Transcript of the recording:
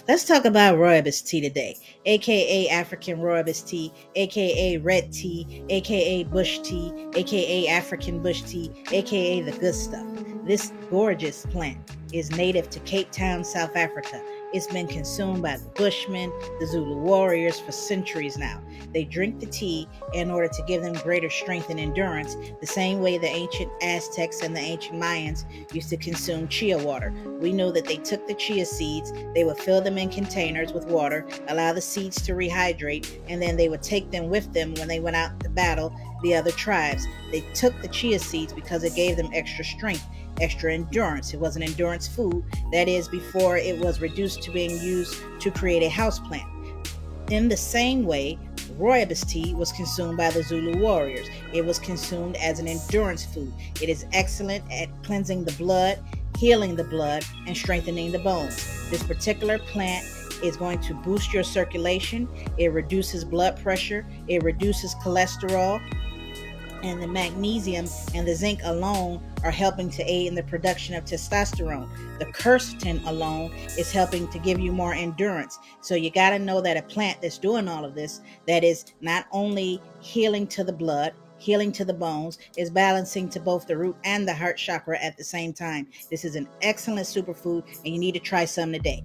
Let's talk about rooibos tea today, aka African rooibos tea, aka red tea, aka bush tea, aka African bush tea, aka the good stuff. This gorgeous plant is native to Cape Town, South Africa. It's been consumed by the Bushmen, the Zulu warriors for centuries now. They drink the tea in order to give them greater strength and endurance, the same way the ancient Aztecs and the ancient Mayans used to consume chia water. We know that they took the chia seeds, they would fill them in containers with water, allow the seeds to rehydrate, and then they would take them with them when they went out to battle the other tribes. They took the chia seeds because it gave them extra strength, extra endurance. It was an endurance food, that is, before it was reduced to being used to create a houseplant. In the same way, rooibos tea was consumed by the Zulu warriors. It was consumed as an endurance food. It is excellent at cleansing the blood, healing the blood, and strengthening the bones. This particular plant is going to boost your circulation. It reduces blood pressure. It reduces cholesterol. And the magnesium and the zinc alone are helping to aid in the production of testosterone. The quercetin alone is helping to give you more endurance. So you got to know that a plant that's doing all of this, that is not only healing to the blood, healing to the bones, is balancing to both the root and the heart chakra at the same time. This is an excellent superfood, and you need to try some today.